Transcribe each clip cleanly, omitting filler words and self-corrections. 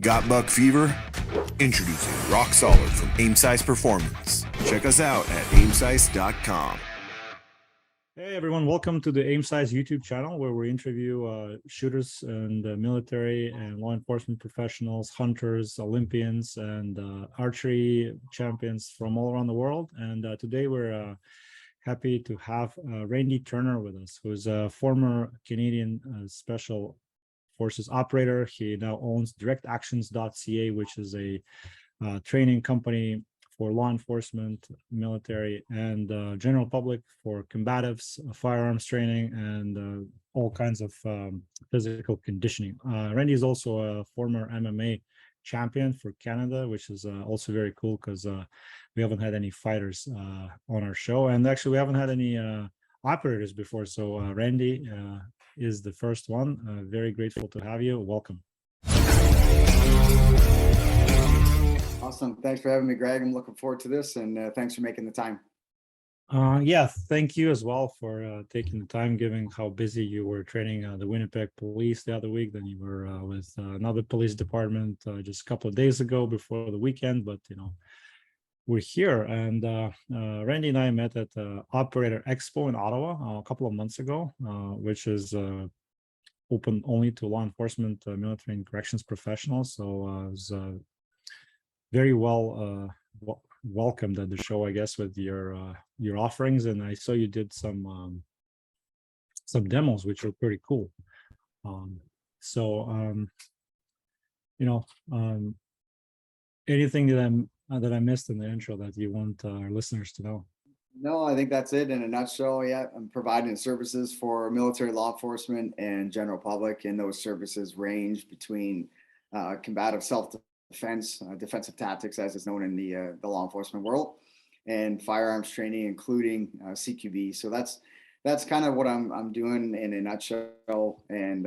Got buck fever? Introducing Rock Solid from Aimcise Performance. Check us out at aimcise.com. Hey everyone, welcome to the Aimcise YouTube channel where we interview shooters and military and law enforcement professionals, hunters, Olympians, and archery champions from all around the world. And today we're happy to have Randy Turner with us, who's a former Canadian Special Forces operator. He now owns DirectActions.ca, which is a training company for law enforcement, military, and general public for combatives, firearms training, and all kinds of physical conditioning. Randy is also a former MMA champion for Canada, which is also very cool because we haven't had any fighters on our show. And actually, we haven't had any operators before. So Randy is the first one. Very grateful to have you. Welcome. Awesome. Thanks for having me, Greg. I'm looking forward to this, and thanks for making the time. Yeah, thank you as well for taking the time, given how busy you were training the Winnipeg police the other week. Then you were with another police department just a couple of days ago before the weekend. But, you know, we're here. And Randy and I met at Operator Expo in Ottawa a couple of months ago, which is open only to law enforcement, military, and corrections professionals. So it was very well welcomed at the show, I guess, with your offerings, and I saw you did some demos, which were pretty cool. Anything that I missed in the intro that you want our listeners to know? No, I think that's it in a nutshell. Yeah, I'm providing services for military law enforcement and general public, and those services range between combative self-defense, defensive tactics, as is known in the law enforcement world, and firearms training, including CQB. So that's kind of what I'm doing in a nutshell, and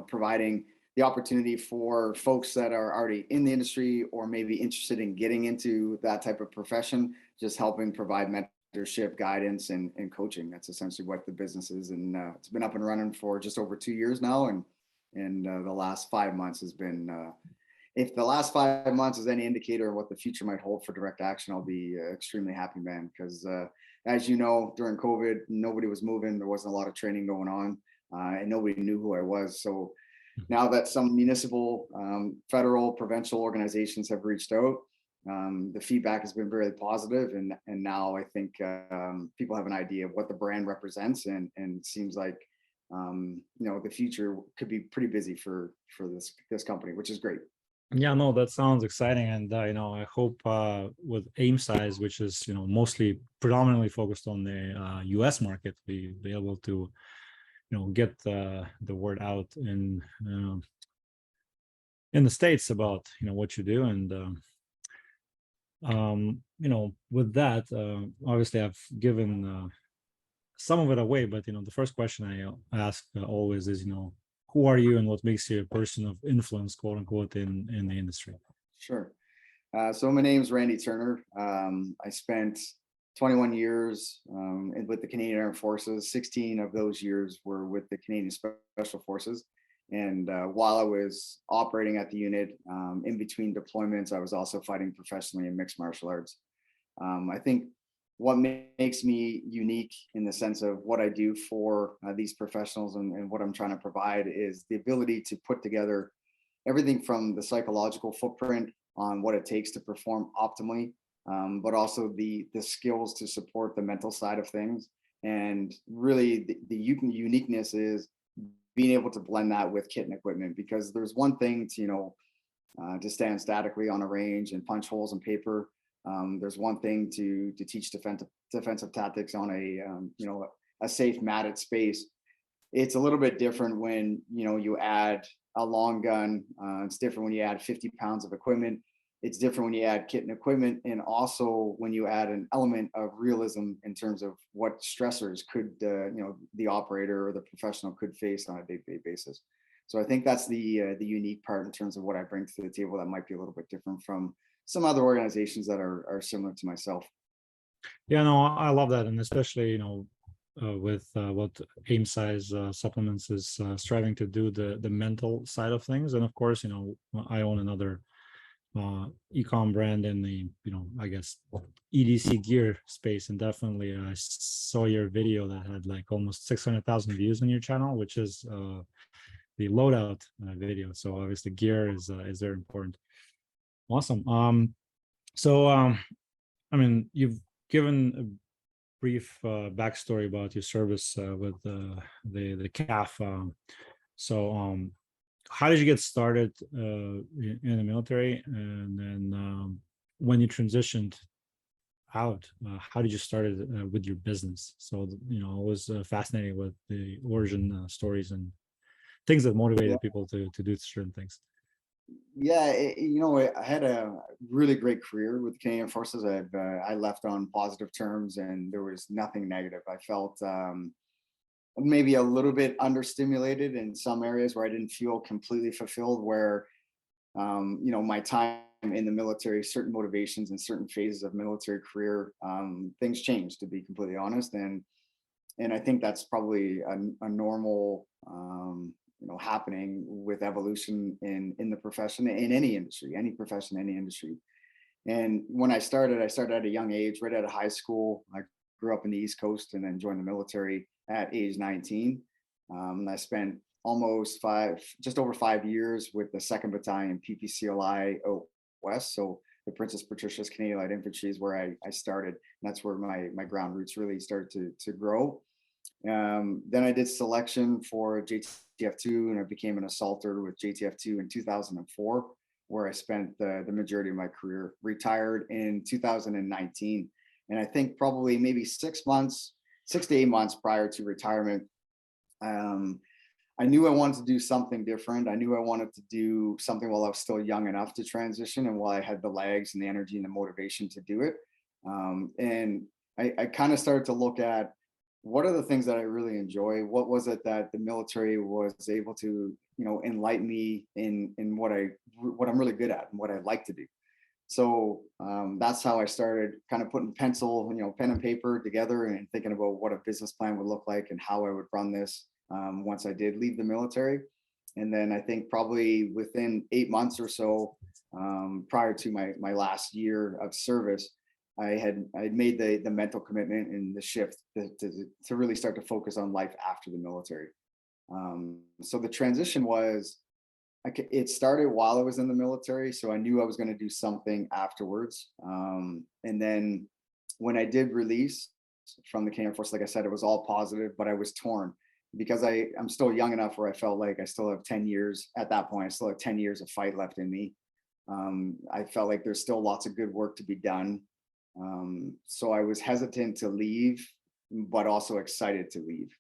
providing the opportunity for folks that are already in the industry or maybe interested in getting into that type of profession, just helping provide mentorship, guidance, and coaching. That's essentially what the business is, and it's been up and running for just over 2 years now, and the last 5 months has been. If the last 5 months is any indicator of what the future might hold for Direct Action, I'll be extremely happy, man. Because as you know, during COVID, nobody was moving. There wasn't a lot of training going on, and nobody knew who I was. So now that some municipal, federal, provincial organizations have reached out, the feedback has been very positive, and now I think people have an idea of what the brand represents, and it seems like the future could be pretty busy for this company, which is great. Yeah, no, that sounds exciting, and I hope with Aimcise, which is mostly predominantly focused on the U.S. market, we be able to get the word out in the States about what you do, and with that, obviously I've given some of it away, but the first question I ask always is who are you and what makes you a person of influence, quote unquote, in the industry? Sure. So my name is Randy Turner. I spent 21 years with the Canadian Armed Forces. 16 of those years were with the Canadian Special Forces. And while I was operating at the unit, in between deployments, I was also fighting professionally in mixed martial arts. I think what makes me unique in the sense of what I do for these professionals and what I'm trying to provide is the ability to put together everything from the psychological footprint on what it takes to perform optimally, but also the skills to support the mental side of things. And really the uniqueness is being able to blend that with kit and equipment, because there's one thing to stand statically on a range and punch holes in paper. There's one thing to teach defensive tactics on a safe matted space. It's a little bit different when you add a long gun. It's different when you add 50 pounds of equipment. It's different when you add kit and equipment, and also when you add an element of realism in terms of what stressors could the operator or the professional could face on a day-to-day basis. So I think that's the unique part in terms of what I bring to the table that might be a little bit different from some other organizations that are similar to myself. Yeah, no, I love that, and especially with what Aimcise supplements is striving to do, the mental side of things. And of course, you know, I own another e-com brand in the, you know, I guess EDC gear space, and definitely I saw your video that had like almost 600,000 views on your channel, which is the loadout video. So obviously gear is very important. Awesome. I mean, you've given a brief backstory about your service with the CAF. How did you get started in the military, and then when you transitioned out, how did you start with your business? So, you know, I was fascinated with the origin stories and things that motivated people to do certain things. Yeah, you know, I had a really great career with the Canadian Forces. I left on positive terms, and there was nothing negative. I felt maybe a little bit understimulated in some areas where I didn't feel completely fulfilled. Where you know, my time in the military, certain motivations and certain phases of military career, things changed, to be completely honest, and I think that's probably a normal you know, happening with evolution in the profession, in any industry, any profession, any industry. And when I started at a young age, right out of high school. I grew up in the East Coast and then joined the military at age 19. And I spent just over 5 years with the 2nd Battalion PPCLI out West. So the Princess Patricia's Canadian Light Infantry is where I started. And that's where my ground roots really started to grow. Then I did selection for JTF2, and I became an assaulter with JTF2 in 2004, where I spent the majority of my career. Retired in 2019. And I think probably maybe 6 to 8 months prior to retirement, I knew I wanted to do something different. I knew I wanted to do something while I was still young enough to transition, and while I had the legs and the energy and the motivation to do it. And I kind of started to look at, what are the things that I really enjoy? What was it that the military was able to, you know, enlighten me in what I'm really good at and what I like to do. So that's how I started kind of putting pen and paper together and thinking about what a business plan would look like and how I would run this once I did leave the military. And then I think probably within 8 months or so, prior to my last year of service, I had made the mental commitment and the shift to really start to focus on life after the military. So the transition was, it started while I was in the military, so I knew I was going to do something afterwards. And then when I did release from the Canadian Force, like I said, it was all positive, but I was torn because I'm still young enough where I felt like I still have 10 years at that point. I still have 10 years of fight left in me. I felt like there's still lots of good work to be done. So I was hesitant to leave, but also excited to leave.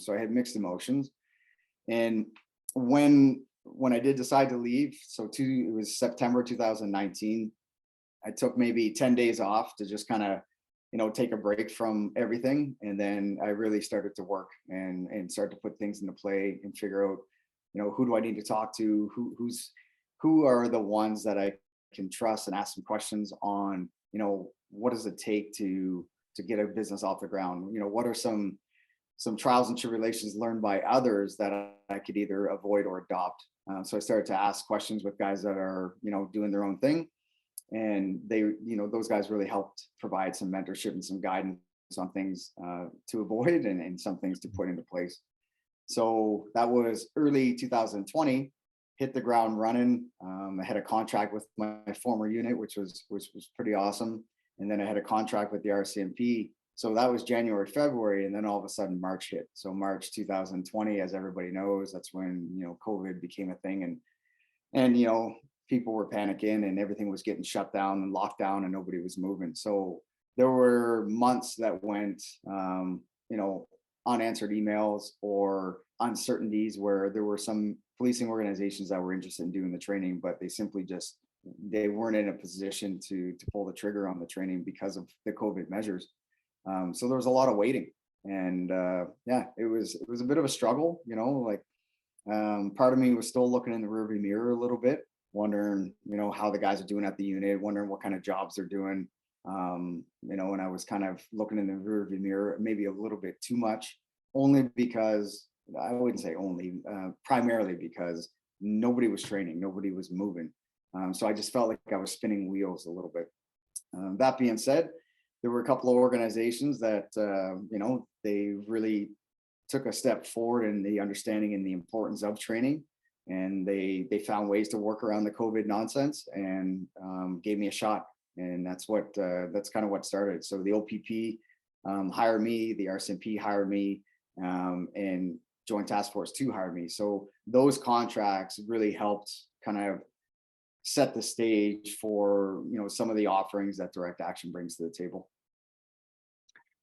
So I had mixed emotions. And when I did decide to leave, it was September 2019, I took maybe 10 days off to just kind of, you know, take a break from everything. And then I really started to work and start to put things into play and figure out, you know, who do I need to talk to? Who are the ones that I can trust and ask some questions on, you know, what does it take to get a business off the ground? You know, what are some trials and tribulations learned by others that I could either avoid or adopt? So I started to ask questions with guys that are, you know, doing their own thing. And they, you know, those guys really helped provide some mentorship and some guidance on things to avoid and some things to put into place. So that was early 2020, hit the ground running. I had a contract with my former unit, which was pretty awesome. And then I had a contract with the RCMP. So that was January, February, and then all of a sudden March hit. So March 2020, as everybody knows, that's when, you know, COVID became a thing, and you know, people were panicking and everything was getting shut down and locked down and nobody was moving. So there were months that went, you know, unanswered emails or uncertainties where there were some policing organizations that were interested in doing the training, but they weren't in a position to pull the trigger on the training because of the COVID measures. So there was a lot of waiting, and yeah, it was a bit of a struggle, you know, like part of me was still looking in the rearview mirror a little bit, wondering, you know, how the guys are doing at the unit, wondering what kind of jobs they're doing. And I was kind of looking in the rearview mirror, maybe a little bit too much, only because I wouldn't say only, primarily because nobody was training, nobody was moving. So I just felt like I was spinning wheels a little bit. That being said, there were a couple of organizations that, they really took a step forward in the understanding and the importance of training. And they found ways to work around the COVID nonsense and gave me a shot. And that's kind of what started. So the OPP hired me, the RCMP hired me, and Joint Task Force 2 hired me. So those contracts really helped kind of set the stage for, some of the offerings that Direct Action brings to the table.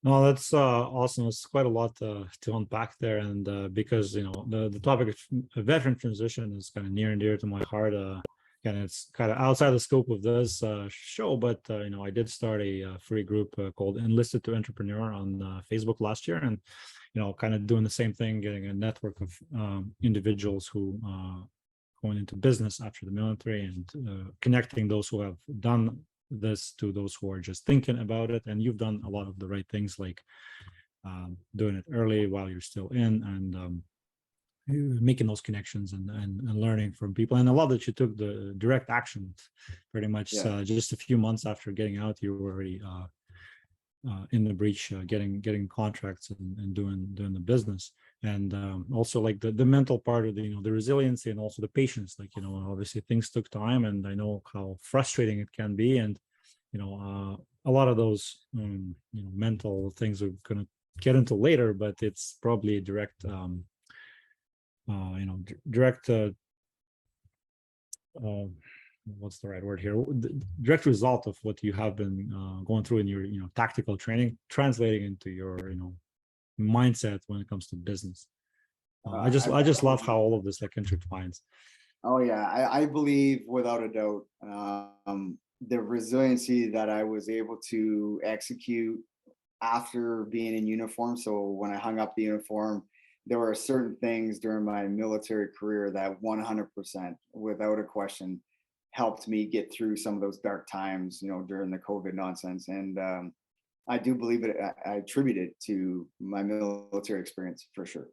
No, that's awesome. It's quite a lot to unpack there, and because the topic of veteran transition is kind of near and dear to my heart. And it's kind of outside the scope of this show, but I did start a free group called Enlisted to Entrepreneur on Facebook last year, and kind of doing the same thing, getting a network of individuals who going into business after the military, and connecting those who have done this to those who are just thinking about it. And you've done a lot of the right things, like doing it early while you're still in, and making those connections and learning from people. And I love that you took the direct action pretty much. Just a few months after getting out, you were already in the breach, getting contracts and doing the business. And also like the mental part of the resiliency, and also the patience. Like obviously things took time, and I know how frustrating it can be. And a lot of those mental things we're gonna get into later, but it's probably a direct what's the right word here? The direct result of what you have been going through in your tactical training, translating into your mindset when it comes to business. I just love how all of this like intertwines. Oh yeah, I believe without a doubt the resiliency that I was able to execute after being in uniform. So when I hung up the uniform, there were certain things during my military career that 100%, without a question, helped me get through some of those dark times, during the COVID nonsense. And I do believe it. I attribute it to my military experience for sure.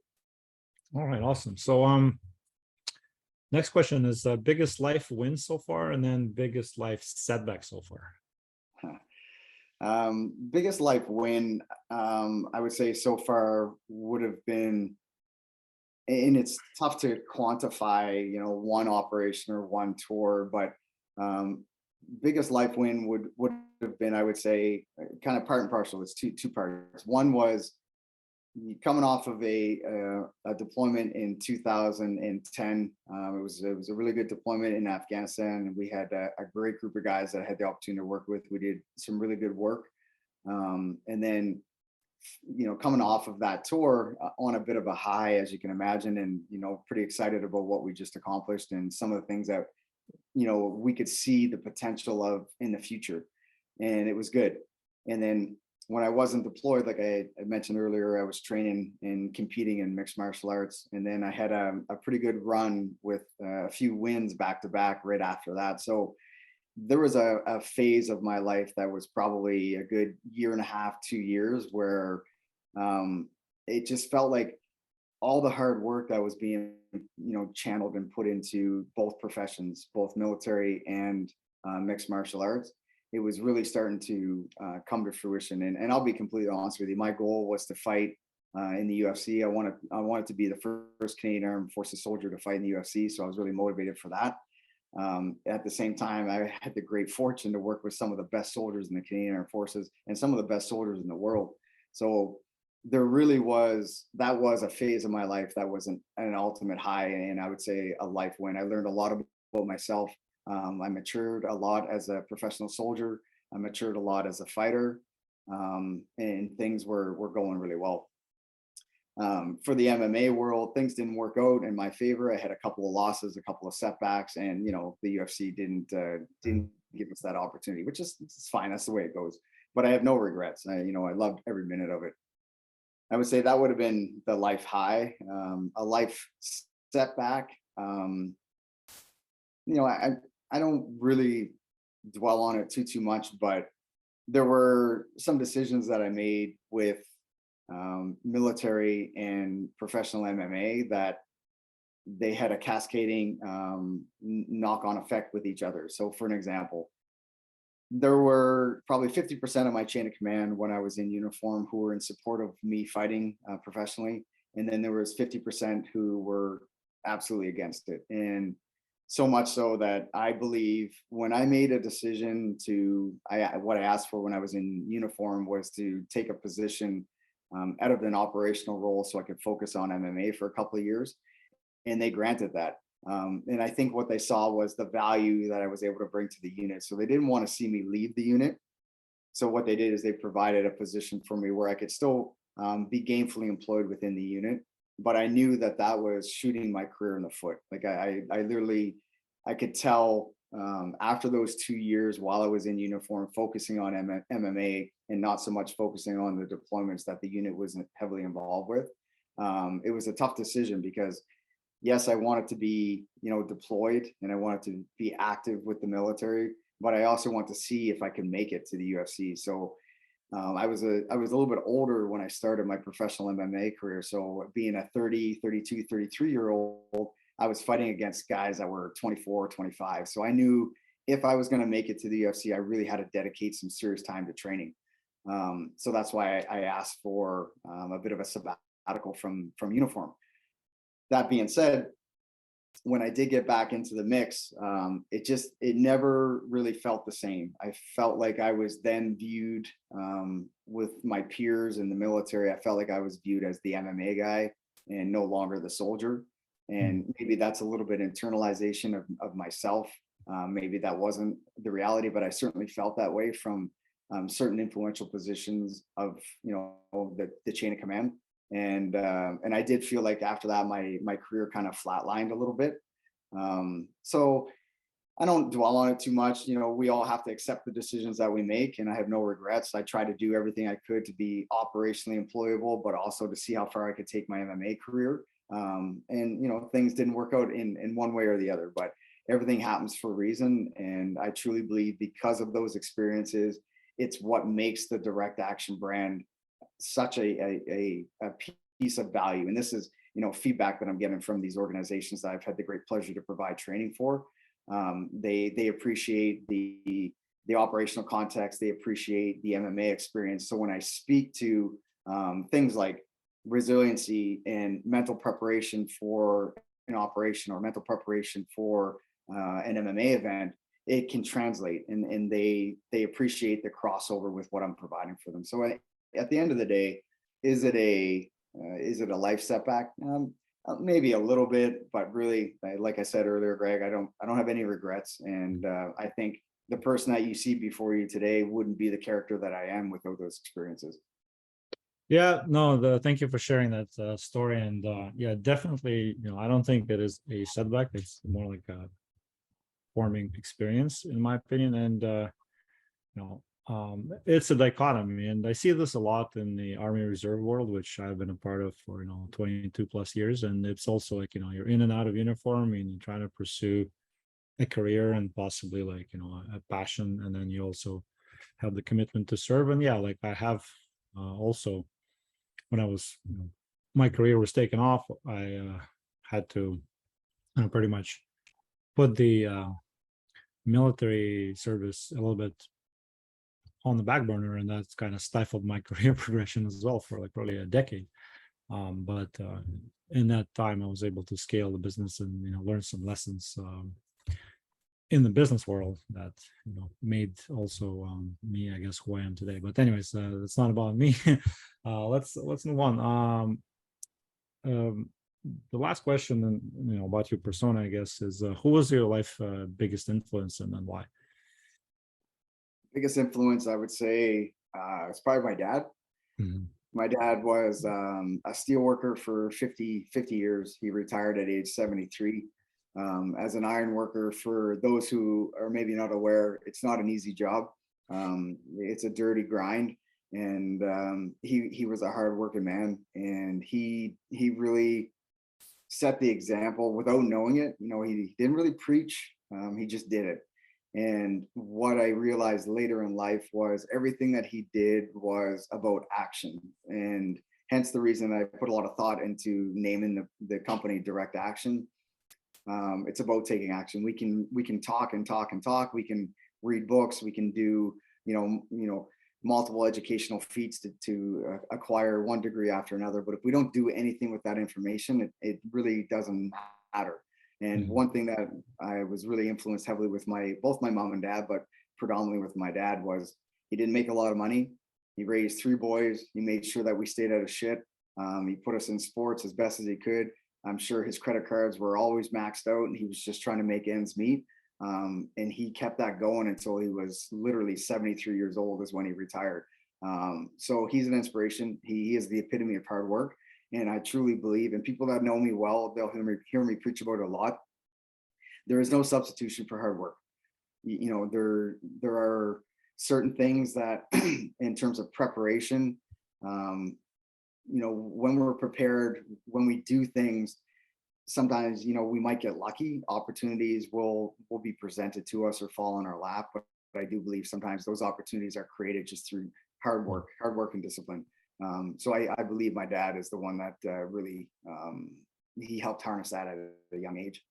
All right, awesome. So next question is biggest life win so far, and then biggest life setback so far. Biggest life win, I would say so far would have been, and it's tough to quantify, one operation or one tour, but biggest life win would have been, I would say, kind of part and parcel. It's two parts. One was coming off of a deployment in 2010. It was a really good deployment in Afghanistan, and we had a great group of guys that I had the opportunity to work with. We did some really good work, and then coming off of that tour on a bit of a high, as you can imagine, and pretty excited about what we just accomplished and some of the things that we could see the potential of in the future, and it was good. And then when I wasn't deployed, like I mentioned earlier, I was training and competing in mixed martial arts. And then I had a pretty good run with a few wins back to back right after that. So there was a phase of my life that was probably a good year and a half, 2 years, where it just felt like all the hard work that was being, channeled and put into both professions, both military and mixed martial arts, it was really starting to come to fruition. And I'll be completely honest with you, my goal was to fight in the UFC. I wanted to be the first Canadian Armed Forces soldier to fight in the UFC. So I was really motivated for that. At the same time, I had the great fortune to work with some of the best soldiers in the Canadian Armed Forces and some of the best soldiers in the world. So there really was a phase of my life that was an ultimate high, and I would say a life win. I learned a lot about myself. I matured a lot as a professional soldier. I matured a lot as a fighter, and things were going really well. For the MMA world, things didn't work out in my favor. I had a couple of losses, a couple of setbacks, and the UFC didn't give us that opportunity, which is it's fine. That's the way it goes. But I have no regrets. I loved every minute of it. I would say that would have been the life high. A life setback. I don't really dwell on it too much, but there were some decisions that I made with military and professional MMA that they had a cascading knock-on effect with each other. So for an example, there were probably 50% of my chain of command when I was in uniform who were in support of me fighting professionally. And then there was 50% who were absolutely against it. And so much so that I believe when I made a decision what I asked for when I was in uniform was to take a position out of an operational role so I could focus on MMA for a couple of years. And they granted that. And I think what they saw was the value that I was able to bring to the unit. So they didn't want to see me leave the unit. So what they did is they provided a position for me where I could still be gainfully employed within the unit. But I knew that that was shooting my career in the foot. Like I literally, I could tell after those 2 years while I was in uniform, focusing on MMA and not so much focusing on the deployments that the unit was heavily involved with. It was a tough decision because yes, I wanted to be, deployed and I wanted to be active with the military, but I also want to see if I can make it to the UFC. So I was a little bit older when I started my professional MMA career. So being a 30, 32, 33-year-old, I was fighting against guys that were 24, 25. So I knew if I was going to make it to the UFC, I really had to dedicate some serious time to training. So that's why I asked for a bit of a sabbatical from uniform. That being said, when I did get back into the mix, it never really felt the same. I felt like I was then viewed with my peers in the military. I felt like I was viewed as the MMA guy and no longer the soldier. And maybe that's a little bit internalization of myself. Maybe that wasn't the reality, but I certainly felt that way from certain influential positions of the chain of command. And I did feel like after that, my career kind of flatlined a little bit. So I don't dwell on it too much. We all have to accept the decisions that we make, and I have no regrets. I tried to do everything I could to be operationally employable, but also to see how far I could take my MMA career. And things didn't work out in one way or the other, but everything happens for a reason. And I truly believe because of those experiences, it's what makes the Direct Action brand such a piece of value. And this is feedback that I'm getting from these organizations that I've had the great pleasure to provide training for. They appreciate the operational context. They appreciate the MMA experience. So when I speak to things like resiliency and mental preparation for an operation or mental preparation for an MMA event, it can translate, and they appreciate the crossover with what I'm providing for them. So at the end of the day, is it a life setback? Maybe a little bit, but really, like I said earlier, Greg, I don't have any regrets, and I think the person that you see before you today wouldn't be the character that I am without those experiences. Yeah, no, thank you for sharing that story. And yeah, definitely, I don't think it is a setback. It's more like a forming experience, in my opinion. And it's a dichotomy, and I see this a lot in the Army Reserve world, which I've been a part of for 22 plus years. And it's also like you're in and out of uniform, and you're trying to pursue a career and possibly like a passion, and then you also have the commitment to serve. And yeah, like I have also, when I was my career was taken off, I had to pretty much put the military service a little bit on the back burner, and that's kind of stifled my career progression as well for like probably a decade. But in that time, I was able to scale the business and learn some lessons in the business world that made also me, I guess, who I am today. But anyways, it's not about me. Let's move on. The last question, about your persona, I guess, is who was your life biggest influence, and why? Biggest influence, I would say, it's probably my dad. Mm-hmm. My dad was a steel worker for 50 years. He retired at age 73. As an iron worker, for those who are maybe not aware, it's not an easy job. It's a dirty grind. And he was a hardworking man, and he really set the example without knowing it. He didn't really preach. He just did it. And what I realized later in life was everything that he did was about action. And hence the reason I put a lot of thought into naming the company Direct Action. It's about taking action. We can talk and talk and talk. We can read books. We can do, multiple educational feats to acquire one degree after another. But if we don't do anything with that information, it really doesn't matter. And one thing that I was really influenced heavily with both my mom and dad, but predominantly with my dad, was he didn't make a lot of money. He raised 3 boys. He made sure that we stayed out of shit. He put us in sports as best as he could. I'm sure his credit cards were always maxed out, and he was just trying to make ends meet. And he kept that going until he was literally 73 years old is when he retired. So he's an inspiration. He is the epitome of hard work. And I truly believe, and people that know me well, they'll hear me preach about it a lot. There is no substitution for hard work. There are certain things that in terms of preparation, when we're prepared, when we do things, sometimes, we might get lucky. Opportunities will be presented to us or fall in our lap. But I do believe sometimes those opportunities are created just through hard work and discipline. So I believe my dad is the one that really, he helped harness that at a young age.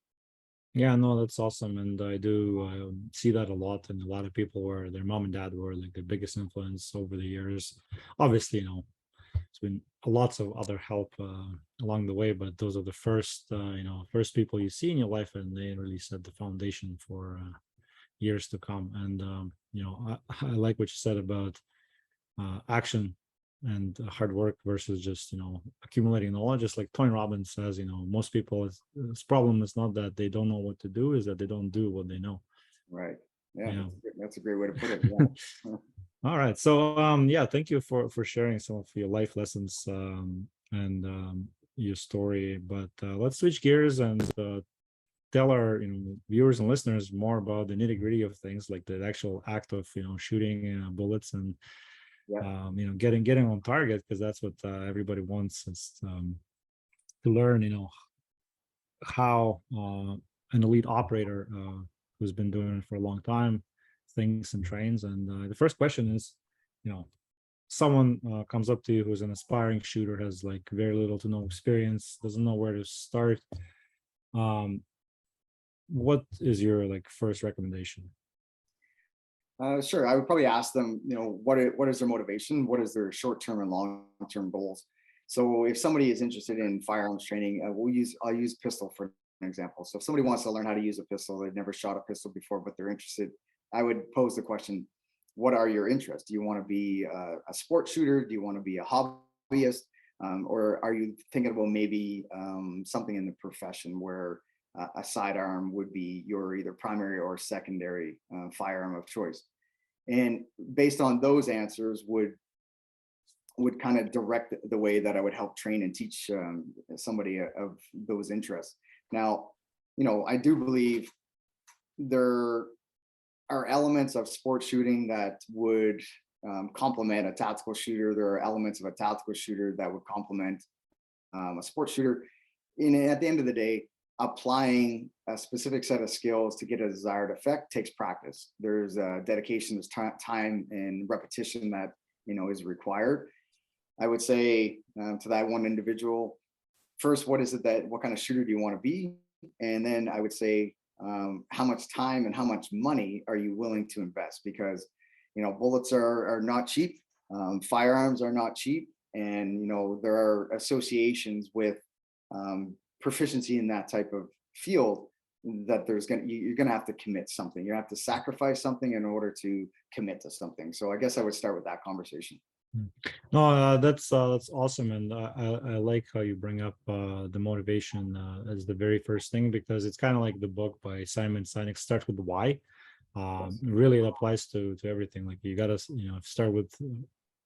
Yeah, no, that's awesome. And I do see that a lot in a lot of people where their mom and dad were like the biggest influence over the years. Obviously, it's been lots of other help along the way, but those are the first people you see in your life, and they really set the foundation for years to come. And I like what you said about action and hard work versus just accumulating knowledge. Just like Tony Robbins says, most people, this problem is not that they don't know what to do, is that they don't do what they know. Right. Yeah, Yeah. that's a great way to put it. Yeah. All right. So thank you for sharing some of your life lessons and your story. But let's switch gears and tell our viewers and listeners more about the nitty-gritty of things, like the actual act of shooting bullets and getting on target, because that's what everybody wants, is to learn how an elite operator who's been doing it for a long time thinks and trains. And the first question is, someone comes up to you who's an aspiring shooter, has like very little to no experience, doesn't know where to start. What is your first recommendation? Sure. I would probably ask them, what is their motivation? What is their short-term and long-term goals? So if somebody is interested in firearms training, I'll use pistol for an example. So if somebody wants to learn how to use a pistol, they've never shot a pistol before, but they're interested, I would pose the question, what are your interests? Do you want to be a sport shooter? Do you want to be a hobbyist? Or are you thinking about maybe something in the profession where a sidearm would be your either primary or secondary firearm of choice? And based on those answers would kind of direct the way that I would help train and teach somebody of those interests. Now, I do believe there are elements of sports shooting that would complement a tactical shooter. There are elements of a tactical shooter that would complement a sports shooter. And at the end of the day, applying a specific set of skills to get a desired effect takes practice. There's dedication, there's time and repetition that is required. I would say to that one individual, first, what kind of shooter do you want to be? And then I would say, how much time and how much money are you willing to invest? Because bullets are not cheap, firearms are not cheap, and there are associations with proficiency in that type of field that you're gonna have to commit something. You have to sacrifice something in order to commit to something. So I guess I would start with that conversation. No, that's awesome, and I like how you bring up the motivation as the very first thing, because it's kind of like the book by Simon Sinek, starts with the why. Really, it applies to everything. Like you gotta start with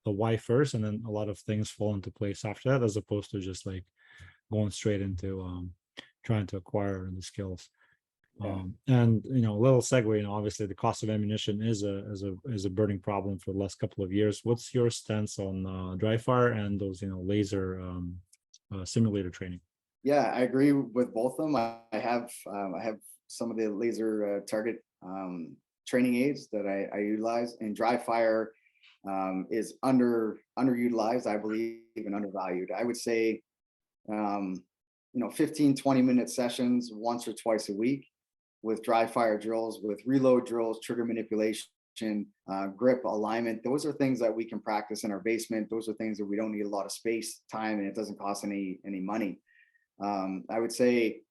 the why first, and then a lot of things fall into place after that, as opposed to just like going straight into trying to acquire the skills. And a little segue, obviously the cost of ammunition is a burning problem for the last couple of years. What's your stance on dry fire and those laser simulator training? Yeah, I agree with both of them. I have some of the laser target training aids that I utilize, and dry fire is underutilized, I believe, and undervalued. I would say, 15, 20-minute sessions once or twice a week with dry fire drills, with reload drills, trigger manipulation, grip, alignment. Those are things that we can practice in our basement. Those are things that we don't need a lot of space, time, and it doesn't cost any money. I would say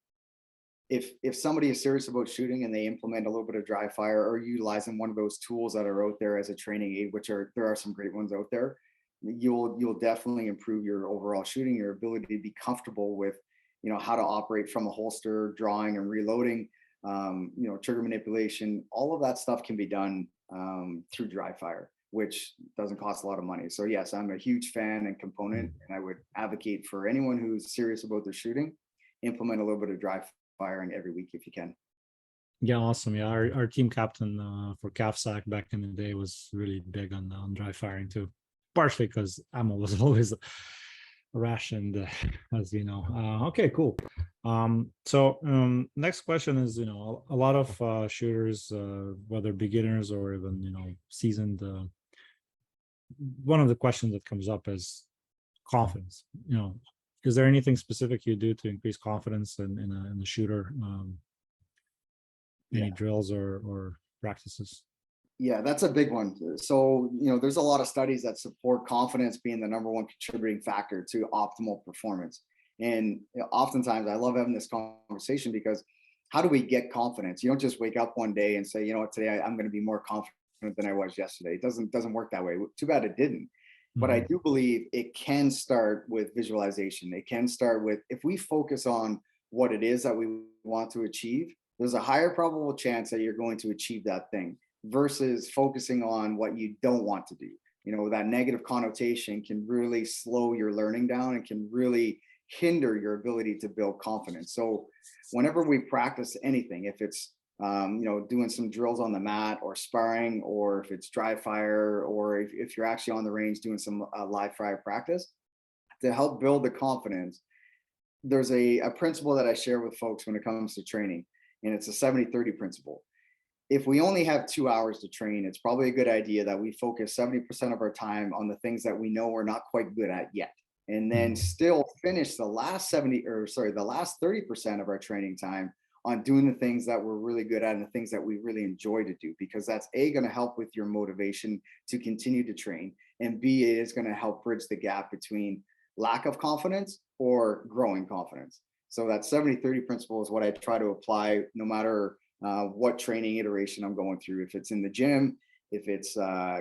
if somebody is serious about shooting and they implement a little bit of dry fire or utilizing one of those tools that are out there as a training aid, there are some great ones out there, you'll definitely improve your overall shooting, your ability to be comfortable with, how to operate from a holster, drawing and reloading, trigger manipulation. All of that stuff can be done through dry fire, which doesn't cost a lot of money. So yes, I'm a huge fan and component, and I would advocate for anyone who's serious about their shooting, implement a little bit of dry firing every week if you can. Yeah, awesome. Yeah, our team captain for CAFSAC back in the day was really big on dry firing too, partially because ammo was always rationed, as you know. Okay, cool. Next question is, a lot of shooters, whether beginners or even seasoned, one of the questions that comes up is confidence. Is there anything specific you do to increase confidence in the shooter? Any drills or practices? Yeah, that's a big one. So, there's a lot of studies that support confidence being the number one contributing factor to optimal performance. And oftentimes I love having this conversation because how do we get confidence? You don't just wake up one day and say, you know what, today I'm going to be more confident than I was yesterday. It doesn't work that way. Too bad it didn't. But I do believe it can start with visualization. It can start with, if we focus on what it is that we want to achieve, there's a higher probable chance that you're going to achieve that thing versus focusing on what you don't want to do. That negative connotation can really slow your learning down and can really hinder your ability to build confidence. So whenever we practice anything, if it's doing some drills on the mat or sparring, or if it's dry fire, or if you're actually on the range doing some live fire practice, to help build the confidence, there's a principle that I share with folks when it comes to training, and it's a 70-30 principle. If we only have 2 hours to train, it's probably a good idea that we focus 70% of our time on the things that we know we're not quite good at yet, and then still finish the last 30% of our training time on doing the things that we're really good at and the things that we really enjoy to do, because that's going to help with your motivation to continue to train, and B, it is going to help bridge the gap between lack of confidence or growing confidence. So that 70-30 principle is what I try to apply no matter what training iteration I'm going through. If it's in the gym, if it's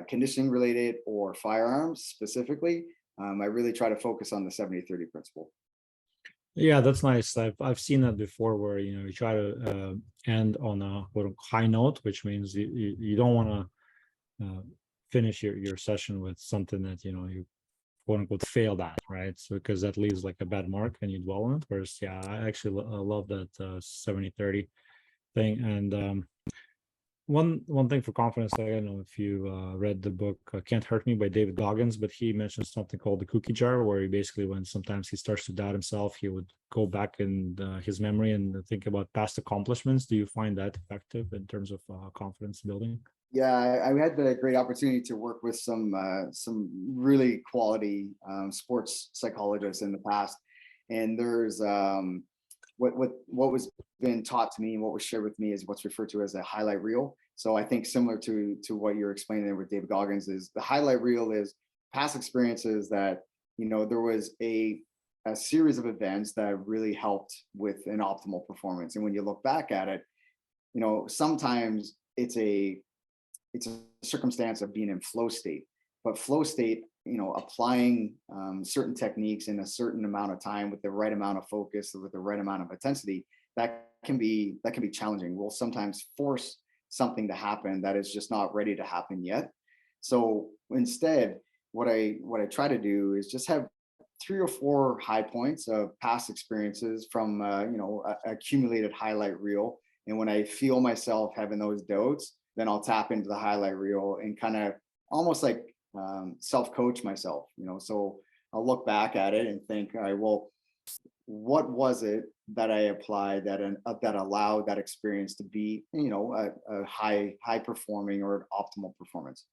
conditioning related or firearms specifically, I really try to focus on the 70-30 principle. Yeah, that's nice. I've seen that before, where you try to end on a quote high note, which means you don't want to finish your session with something that you quote unquote failed at, right? So because that leaves like a bad mark and you dwell on it. Whereas I actually love that 70-30 thing. And one thing for confidence, I don't know if you read the book Can't Hurt Me by David Goggins, but he mentions something called the cookie jar, where he basically, when sometimes he starts to doubt himself, he would go back in his memory and think about past accomplishments. Do you find that effective in terms of confidence building? Yeah, I had the great opportunity to work with some really quality sports psychologists in the past, and there's what was been taught to me and what was shared with me is what's referred to as a highlight reel. So I think similar to what you're explaining there with David Goggins, is the highlight reel is past experiences that there was a series of events that really helped with an optimal performance, and when you look back at it, sometimes it's a circumstance of being in flow state, but flow state, applying certain techniques in a certain amount of time with the right amount of focus, with the right amount of intensity, that can be challenging. We'll sometimes force something to happen that is just not ready to happen yet. So instead, what I try to do is just have 3 or 4 high points of past experiences from accumulated highlight reel. And when I feel myself having those doubts, then I'll tap into the highlight reel and kind of almost like self-coach myself, so I'll look back at it and think, all right, well, what was it that I applied that allowed that experience to be, a high performing or an optimal performance.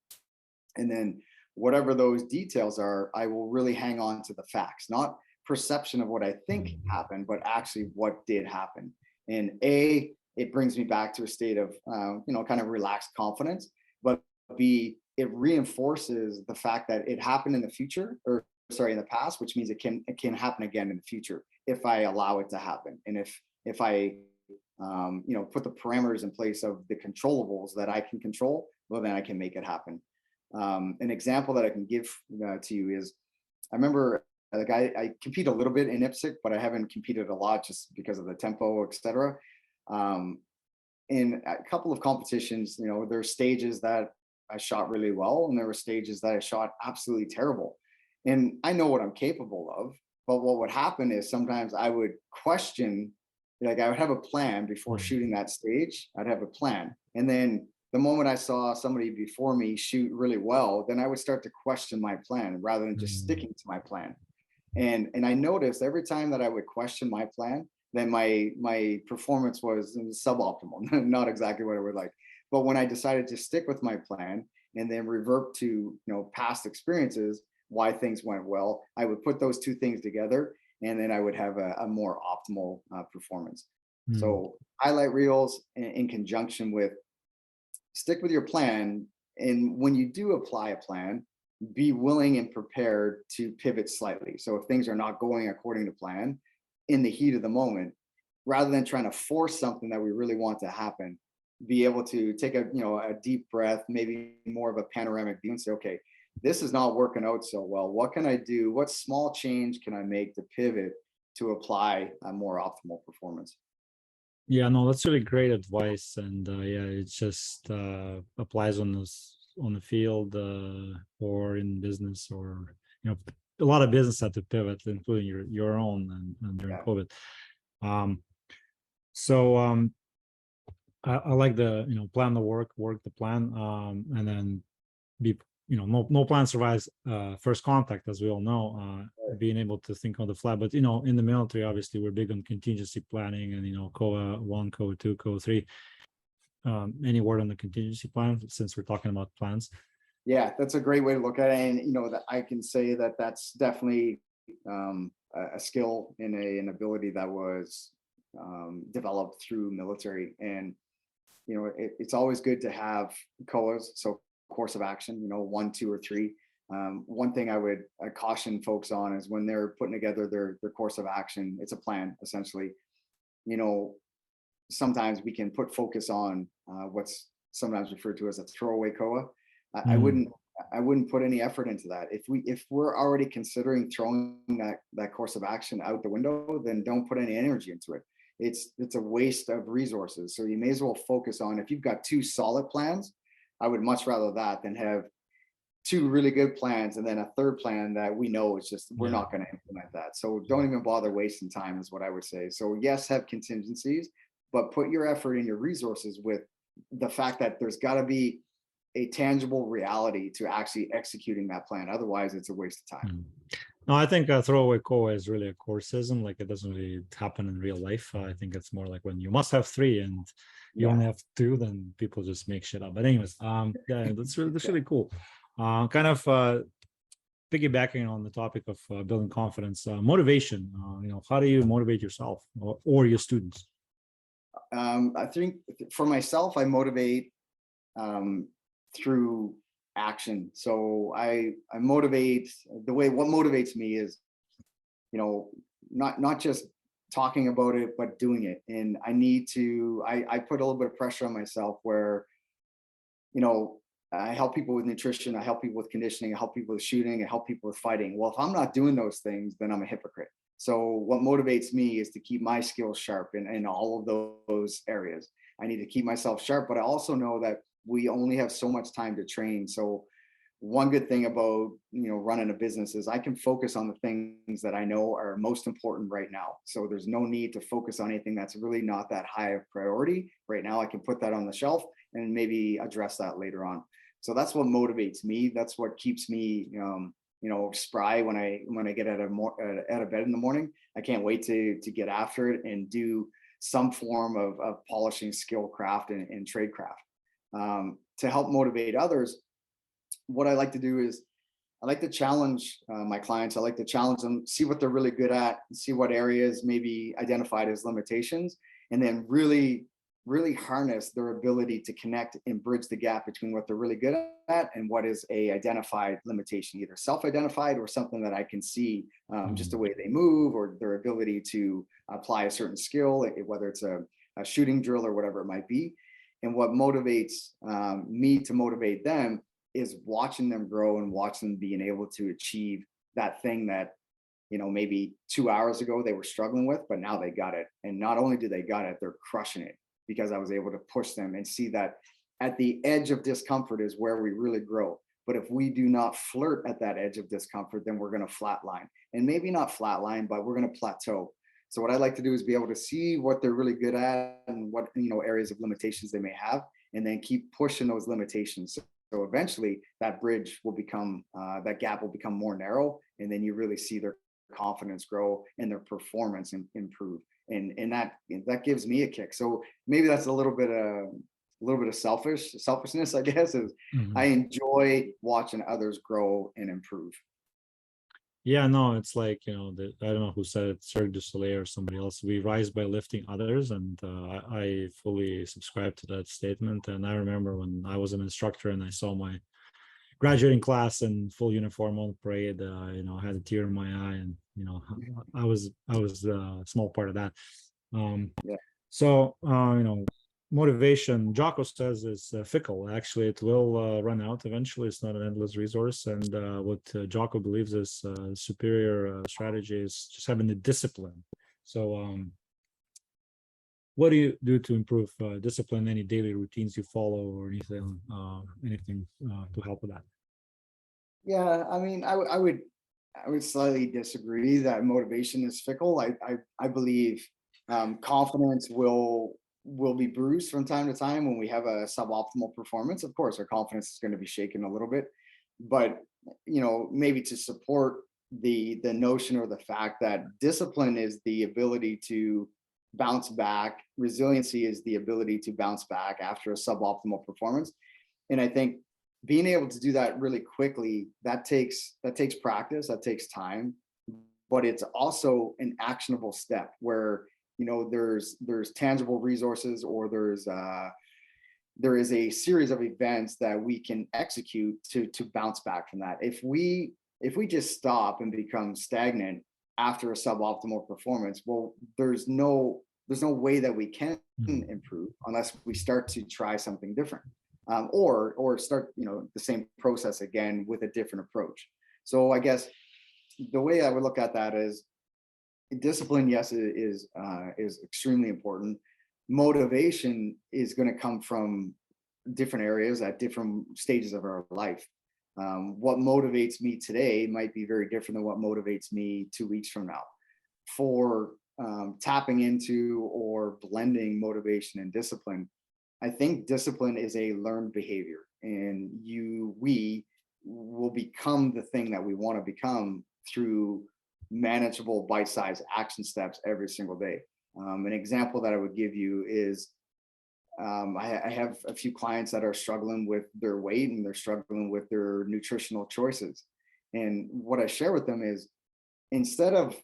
And then whatever those details are, I will really hang on to the facts, not perception of what I think happened, but actually what did happen. And it brings me back to a state of, kind of relaxed confidence, but B, it reinforces the fact that it happened in the future, or sorry, in the past, which means it can happen again in the future if I allow it to happen. And if I put the parameters in place of the controllables that I can control, well, then I can make it happen. An example that I can give to you is, I remember I compete a little bit in IPSC, but I haven't competed a lot just because of the tempo, etc. In a couple of competitions, there are stages that I shot really well, and there were stages that I shot absolutely terrible. And I know what I'm capable of, but what would happen is sometimes I would question, like I would have a plan before shooting that stage. I'd have a plan. And then the moment I saw somebody before me shoot really well, then I would start to question my plan rather than just sticking to my plan. And I noticed every time that I would question my plan, then my performance was suboptimal, not exactly what I would like. But when I decided to stick with my plan and then revert to past experiences, why things went well, I would put those two things together, and then I would have a more optimal performance. So highlight reels in conjunction with stick with your plan. And when you do apply a plan, be willing and prepared to pivot slightly. So if things are not going according to plan in the heat of the moment, rather than trying to force something that we really want to happen, be able to take a deep breath, maybe more of a panoramic view, and say, okay, this is not working out so well. What can I do? What small change can I make to pivot to apply a more optimal performance? Yeah, no, that's really great advice, and it just applies on the field or in business, or a lot of business had to pivot, including your own and during COVID. I like the plan the work the plan, and then be no plan survives first contact, as we all know. Being able to think on the fly, but in the military, obviously we're big on contingency planning, and COA 1, COA 2, COA 3. Any word on the contingency plan, since we're talking about plans? Yeah, that's a great way to look at it, and that I can say that that's definitely a skill and an ability that was developed through military. And it's always good to have COAs, so course of action, 1, 2, or 3. One thing I caution folks on is when they're putting together their course of action, it's a plan essentially. Sometimes we can put focus on what's sometimes referred to as a throwaway COA. I wouldn't put any effort into that. If we're already considering throwing that course of action out the window, then don't put any energy into it. It's a waste of resources. So you may as well focus on, if you've got 2 solid plans, I would much rather that than have 2 really good plans and then a third plan that we know is just, we're not going to implement that. So don't even bother wasting time, is what I would say. So yes, have contingencies, but put your effort and your resources with the fact that there's got to be a tangible reality to actually executing that plan. Otherwise, it's a waste of time. No, I think a throwaway COA is really a courseism. Like, it doesn't really happen in real life. I think it's more like when you must have 3 and you only have 2, then people just make shit up. But anyways, that's really cool. Kind of piggybacking on the topic of building confidence, motivation. How do you motivate yourself or your students? I think for myself, I motivate through action. So I motivate what motivates me is, not just talking about it, but doing it. And I put a little bit of pressure on myself where, I help people with nutrition, I help people with conditioning, I help people with shooting, I help people with fighting. Well, if I'm not doing those things, then I'm a hypocrite. So what motivates me is to keep my skills sharp in all of those areas. I need to keep myself sharp, but I also know that we only have so much time to train. So one good thing about running a business is I can focus on the things that I know are most important right now. So there's no need to focus on anything that's really not that high of priority right now. I can put that on the shelf and maybe address that later on. So that's what motivates me. That's what keeps me spry when I get out of bed in the morning. I can't wait to get after it and do some form of polishing skill craft and trade craft. To help motivate others, what I like to do is I like to challenge my clients. I like to challenge them, see what they're really good at, see what areas maybe identified as limitations, and then really harness their ability to connect and bridge the gap between what they're really good at and what is a identified limitation, either self-identified or something that I can see, just the way they move or their ability to apply a certain skill, whether it's a shooting drill or whatever it might be. And what motivates me to motivate them is watching them grow and watching them being able to achieve that thing that, maybe 2 hours ago they were struggling with, but now they got it. And not only do they got it, they're crushing it, because I was able to push them and see that at the edge of discomfort is where we really grow. But if we do not flirt at that edge of discomfort, then we're going to flatline, and maybe not flatline, but we're going to plateau. So what I like to do is be able to see what they're really good at and what, areas of limitations they may have, and then keep pushing those limitations. So eventually that bridge will become, that gap will become more narrow. And then you really see their confidence grow and their performance improve. And that gives me a kick. So maybe that's a little bit of selfishness, I guess, is I enjoy watching others grow and improve. Yeah, no, it's like, I don't know who said it, Cirque du Soleil or somebody else. We rise by lifting others, and I fully subscribe to that statement. And I remember when I was an instructor and I saw my graduating class in full uniform on parade, I had a tear in my eye, and I was a small part of that. So motivation, Jocko says, is fickle. Actually, it will run out eventually. It's not an endless resource. And what Jocko believes is superior strategy is just having the discipline. So what do you do to improve discipline? Any daily routines you follow, or anything to help with that? Yeah, I mean, I would slightly disagree that motivation is fickle. I believe confidence will be bruised from time to time when we have a suboptimal performance. Of course, our confidence is going to be shaken a little bit, but maybe to support the notion or the fact that discipline is the ability to bounce back, resiliency is the ability to bounce back after a suboptimal performance. And I think being able to do that really quickly, that takes practice, that takes time, but it's also an actionable step where there's tangible resources, or there is a series of events that we can execute to bounce back from that. If we just stop and become stagnant after a suboptimal performance, well, there's no way that we can improve unless we start to try something different, or start the same process again with a different approach. So I guess the way I would look at that is, discipline, yes, is extremely important. Motivation is going to come from different areas at different stages of our life. What motivates me today might be very different than what motivates me 2 weeks from now. For tapping into or blending motivation and discipline, I think discipline is a learned behavior, and we will become the thing that we want to become through manageable bite-sized action steps every single day. An example that I would give you is I have a few clients that are struggling with their weight and they're struggling with their nutritional choices. And what I share with them is, instead of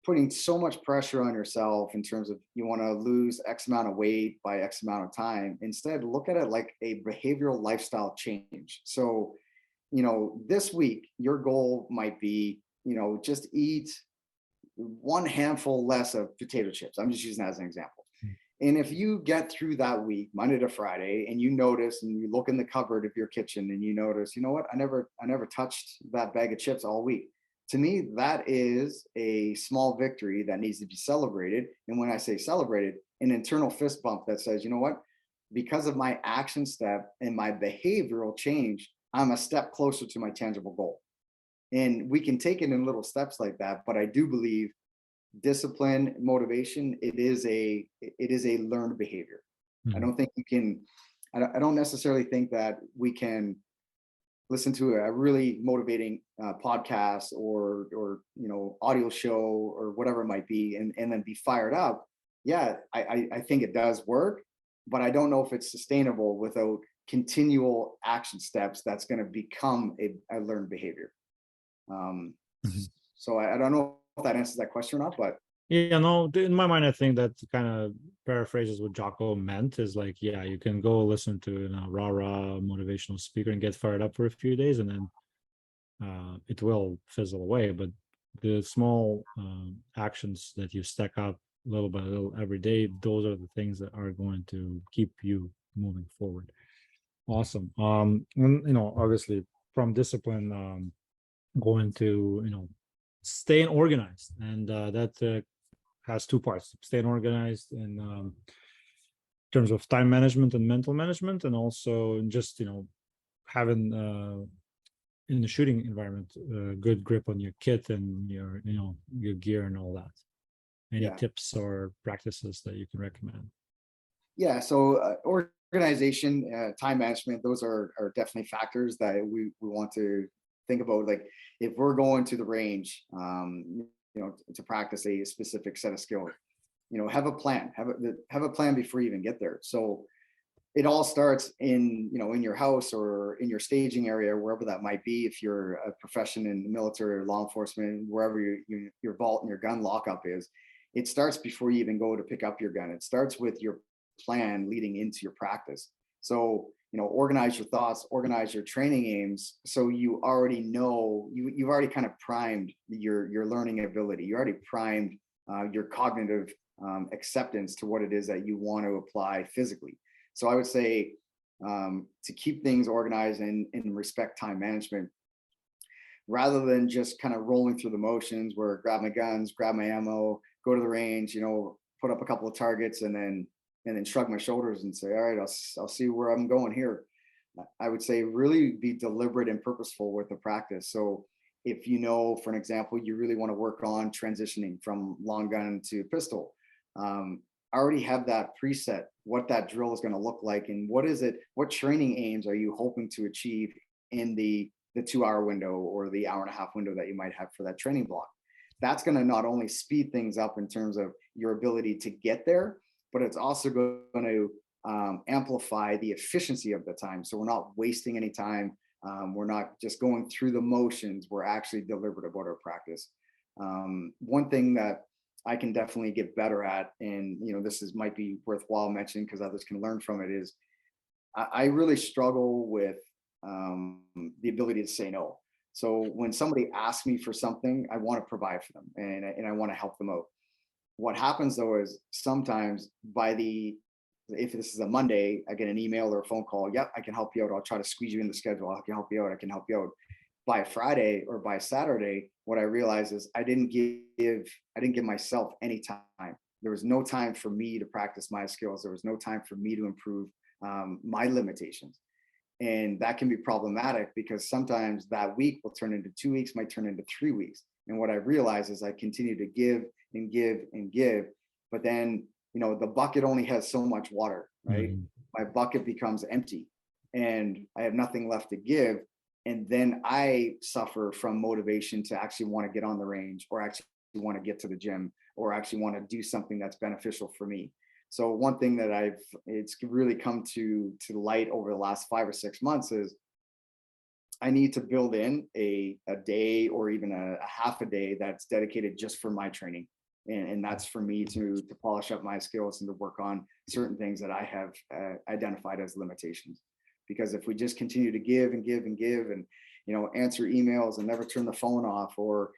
putting so much pressure on yourself in terms of you want to lose X amount of weight by X amount of time, instead look at it like a behavioral lifestyle change. So, this week, your goal might be, just eat one handful less of potato chips. I'm just using that as an example. And if you get through that week, Monday to Friday, and you notice, and you look in the cupboard of your kitchen and you notice, you know what, I never touched that bag of chips all week. To me, that is a small victory that needs to be celebrated. And when I say celebrated, an internal fist bump that says, you know what, because of my action step and my behavioral change, I'm a step closer to my tangible goal. And we can take it in little steps like that. But I do believe discipline, motivation, it is a learned behavior. I don't think you can, I don't necessarily think that we can listen to a really motivating podcast or audio show or whatever it might be, and then be fired up. Yeah, I think it does work, but I don't know if it's sustainable without continual action steps that's going to become a learned behavior. So I don't know if that answers that question or not, but yeah, no, in my mind, I think that kind of paraphrases what Jocko meant is like, yeah, you can go listen to rah motivational speaker and get fired up for a few days, and then it will fizzle away. But the small actions that you stack up little by little every day, those are the things that are going to keep you moving forward. Awesome. And obviously from discipline, going to staying organized, and that has two parts: staying organized in terms of time management and mental management, and also just having in the shooting environment good grip on your kit and your your gear and all that. Any tips or practices that you can recommend? Yeah, so organization, time management, those are definitely factors that we want to think about. Like if we're going to the range, to practice a specific set of skills, have a plan, have a plan before you even get there. So it all starts in your house or in your staging area, wherever that might be. If you're a profession in the military or law enforcement, wherever your vault and your gun lockup is, it starts before you even go to pick up your gun. It starts with your plan leading into your practice. So organize your thoughts, organize your training aims, so you already know, you've already kind of primed your learning ability. You already primed your cognitive acceptance to what it is that you want to apply physically. So I would say to keep things organized and respect time management, rather than just kind of rolling through the motions where grab my guns, grab my ammo, go to the range, put up a couple of targets and then shrug my shoulders and say, all right, I'll see where I'm going here. I would say really be deliberate and purposeful with the practice. So if for an example, you really want to work on transitioning from long gun to pistol, already have that preset, what that drill is going to look like, and what training aims are you hoping to achieve in the 2-hour window or the hour-and-a-half window that you might have for that training block. That's going to not only speed things up in terms of your ability to get there, but it's also going to amplify the efficiency of the time. So we're not wasting any time. We're not just going through the motions. We're actually deliberate about our practice. One thing that I can definitely get better at, and might be worthwhile mentioning because others can learn from it, is I really struggle with the ability to say no. So when somebody asks me for something, I want to provide for them and I want to help them out. What happens though is sometimes if this is a Monday, I get an email or a phone call. Yep, I can help you out. I'll try to squeeze you in the schedule. I can help you out. I can help you out. By Friday or by Saturday, what I realize is I didn't give myself any time. There was no time for me to practice my skills. There was no time for me to improve my limitations. And that can be problematic because sometimes that week will turn into 2 weeks, might turn into 3 weeks. And what I realize is I continue to give and give and give, but then, the bucket only has so much water, right? My bucket becomes empty and I have nothing left to give. And then I suffer from motivation to actually want to get on the range or actually want to get to the gym or actually want to do something that's beneficial for me. So one thing that it's really come to light over the last 5 or 6 months is I need to build in a day or even a half a day that's dedicated just for my training. And that's for me to polish up my skills and to work on certain things that I have identified as limitations. Because if we just continue to give and give and give and, answer emails and never turn the phone off, or,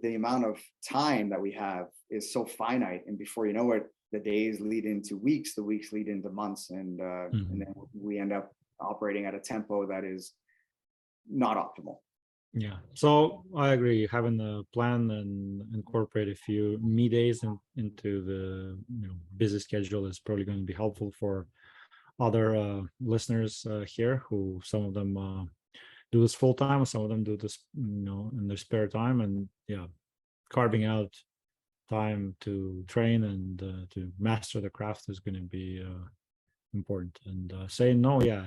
the amount of time that we have is so finite. And before you know it, the days lead into weeks, the weeks lead into months. And then we end up operating at a tempo that is not optimal. Yeah, so I agree. Having a plan and incorporate a few me days into the busy schedule is probably going to be helpful for other listeners here, who some of them do this full time, some of them do this in their spare time, and carving out time to train and to master the craft is going to be important. And saying no, yeah,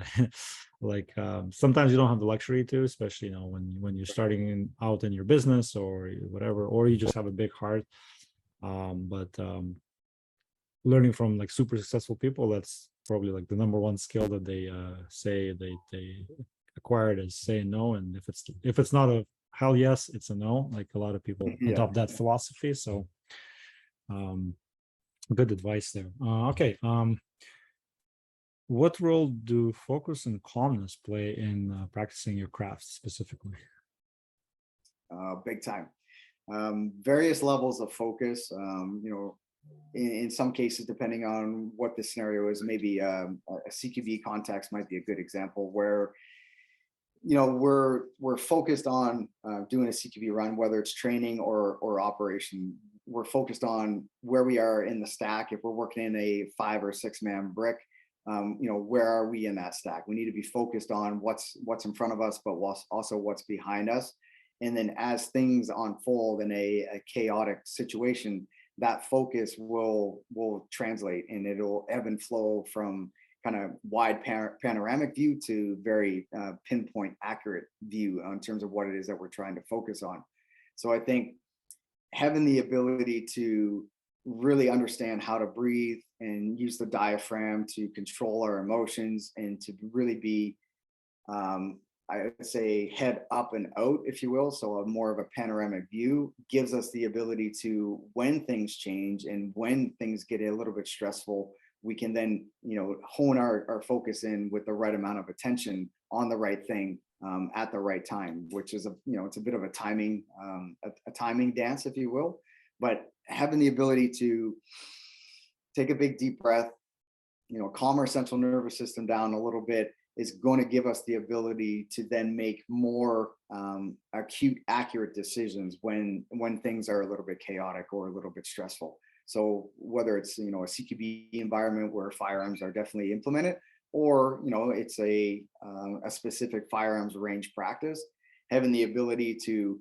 like sometimes you don't have the luxury to, especially when you're starting out in your business or whatever, or you just have a big heart. But learning from like super successful people, that's probably like the number one skill that they say they acquired, is saying no. And if it's not a hell yes, it's a no. Like a lot of people adopt that philosophy. So good advice there. Okay. What role do focus and calmness play in practicing your craft specifically? Big time. Various levels of focus, in some cases, depending on what the scenario is, maybe a CQB context might be a good example where, we're focused on doing a CQB run, whether it's training or operation. We're focused on where we are in the stack. If we're working in a 5 or 6 man brick, where are we in that stack? We need to be focused on what's in front of us, but also what's behind us. And then as things unfold in a chaotic situation, that focus will translate, and it'll ebb and flow from kind of wide panoramic view to very pinpoint accurate view in terms of what it is that we're trying to focus on. So I think having the ability to really understand how to breathe and use the diaphragm to control our emotions and to really be, I would say, head up and out, if you will. So a more of a panoramic view gives us the ability to, when things change and when things get a little bit stressful, we can then, hone our focus in with the right amount of attention on the right thing at the right time, which is it's a bit of a timing dance, if you will. But having the ability to take a big deep breath, calm our central nervous system down a little bit, is going to give us the ability to then make more acute, accurate decisions when things are a little bit chaotic or a little bit stressful. So whether it's a CQB environment where firearms are definitely implemented, or it's a specific firearms range practice, having the ability to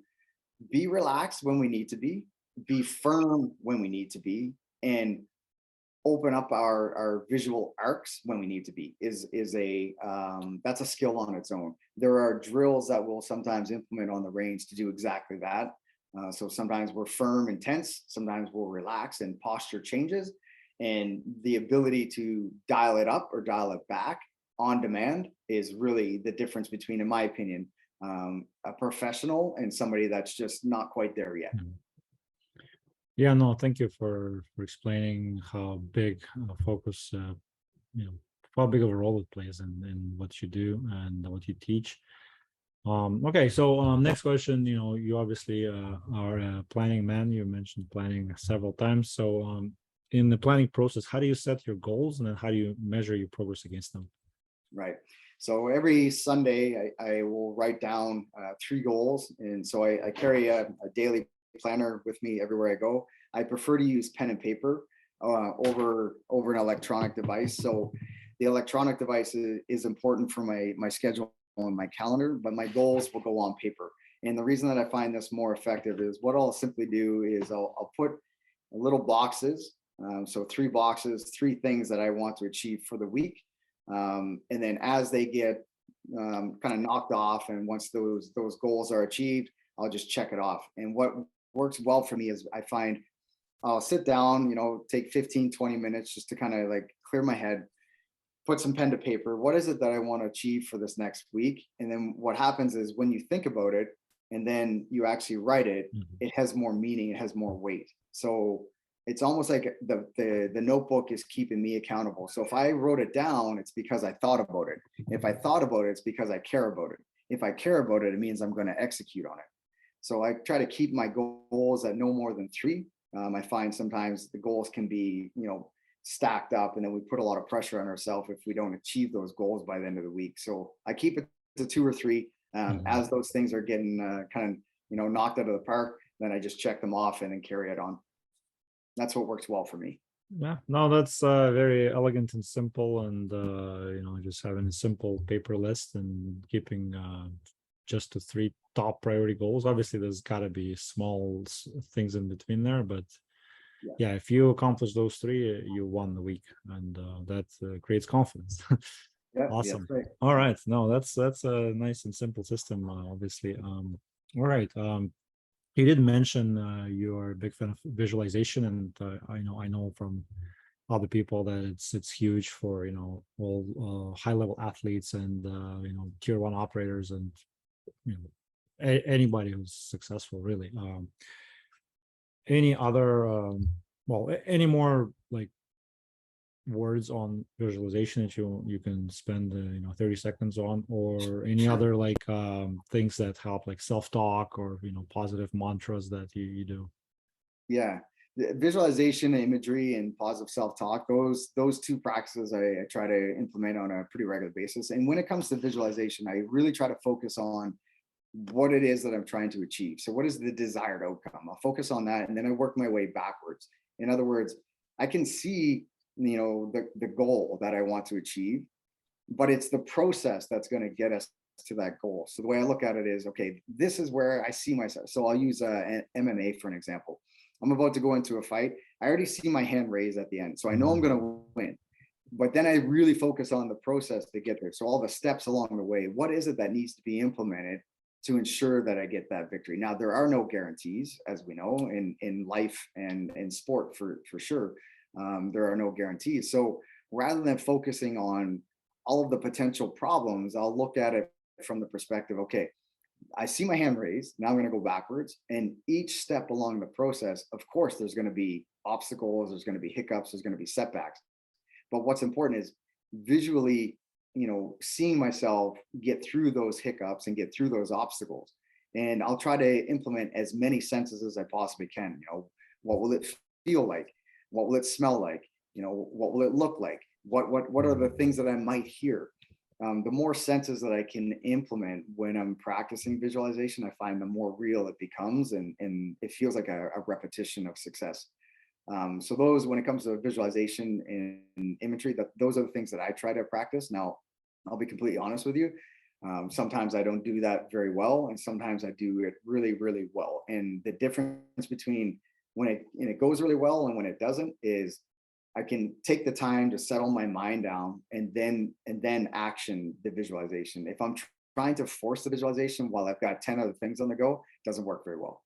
be relaxed when we need to be firm when we need to be, and open up our visual arcs when we need to be is that's a skill on its own. There are drills that we'll sometimes implement on the range to do exactly that. So sometimes we're firm and tense, sometimes we'll relax and posture changes, and the ability to dial it up or dial it back on demand is really the difference between, in my opinion, a professional and somebody that's just not quite there yet. Yeah, no, thank you for explaining how big focus, how big of a role it plays in what you do and what you teach. Okay, so next question. You obviously are a planning man. You mentioned planning several times. So in the planning process, how do you set your goals, and then how do you measure your progress against them? Right. So every Sunday, I will write down 3 goals, and so I carry a daily planner with me everywhere I go. I prefer to use pen and paper over an electronic device. So the electronic device is important for my schedule and my calendar, but my goals will go on paper. And the reason that I find this more effective is what I'll simply do is I'll put little boxes. So 3 boxes, 3 things that I want to achieve for the week. And then as they get kind of knocked off, and once those goals are achieved, I'll just check it off. And what works well for me is I find I'll sit down, take 15-20 minutes just to kind of like clear my head, put some pen to paper. What is it that I want to achieve for this next week? And then what happens is when you think about it and then you actually write it, it has more meaning, it has more weight. So it's almost like the notebook is keeping me accountable. So if I wrote it down, it's because I thought about it. If I thought about it, it's because I care about it. If I care about it, it means I'm going to execute on it. So I try to keep my goals at no more than 3. I find sometimes the goals can be, stacked up, and then we put a lot of pressure on ourselves if we don't achieve those goals by the end of the week. So I keep it to 2 or 3. As those things are getting kind of, knocked out of the park, then I just check them off and then carry it on. That's what works well for me. Yeah, no, that's very elegant and simple, and just having a simple paper list and keeping just the 3 top priority goals. Obviously, there's got to be small things in between there, but yeah, if you accomplish those three, you won the week, and that creates confidence. Yeah, Awesome. right. All right. No, that's a nice and simple system, obviously. All right. You did mention you're a big fan of visualization, and I know from other people that it's huge for all high level athletes and tier one operators and anybody who's successful really. Any other any more like words on visualization that you can spend 30 seconds on, or any other like things that help, like self-talk or positive mantras that you do? Yeah, the visualization, imagery, and positive self-talk, those two practices I try to implement on a pretty regular basis. And when it comes to visualization, I really try to focus on what it is that I'm trying to achieve. So what is the desired outcome? I'll focus on that, and then I work my way backwards. In other words, I can see the goal that I want to achieve, but it's the process that's going to get us to that goal. So the way I look at it is, okay, this is where I see myself. So I'll use MMA for an example. I'm about to go into a fight. I already see my hand raised at the end, so I know I'm going to win. But then I really focus on the process to get there. So all the steps along the way, what is it that needs to be implemented to ensure that I get that victory? Now, there are no guarantees, as we know, in life and in sport for sure. There are no guarantees. So rather than focusing on all of the potential problems, I'll look at it from the perspective, okay, I see my hand raised. Now I'm going to go backwards. And each step along the process, of course, there's going to be obstacles, there's going to be hiccups, there's going to be setbacks. But what's important is visually, seeing myself get through those hiccups and get through those obstacles. And I'll try to implement as many senses as I possibly can. What will it feel like? What will it smell like? What will it look like? What are the things that I might hear? The more senses that I can implement when I'm practicing visualization, I find the more real it becomes, and it feels like a repetition of success. So those, when it comes to visualization and imagery, those are the things that I try to practice. Now, I'll be completely honest with you. Sometimes I don't do that very well, and sometimes I do it really, really well. And the difference between when it goes really well and when it doesn't is I can take the time to settle my mind down and then action the visualization. If I'm trying to force the visualization while I've got 10 other things on the go, it doesn't work very well.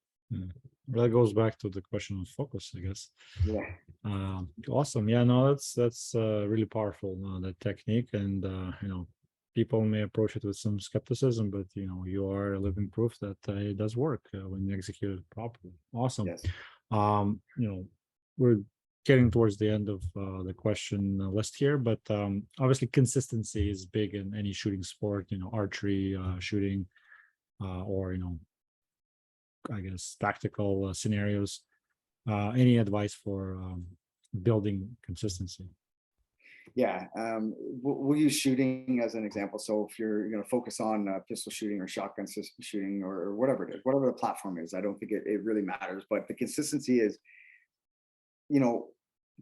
That goes back to the question of focus, I guess. Yeah. Awesome. Yeah, no, that's really powerful, that technique. And people may approach it with some skepticism, but you are a living proof that it does work when you execute it properly. Awesome. Yes. We're getting towards the end of the question list here, but obviously consistency is big in any shooting sport, archery, shooting, or I guess tactical scenarios. Any advice for building consistency? Yeah, we'll use shooting as an example. So if you're going to focus on pistol shooting or shotgun shooting or whatever it is, whatever the platform is, I don't think it really matters. But the consistency is,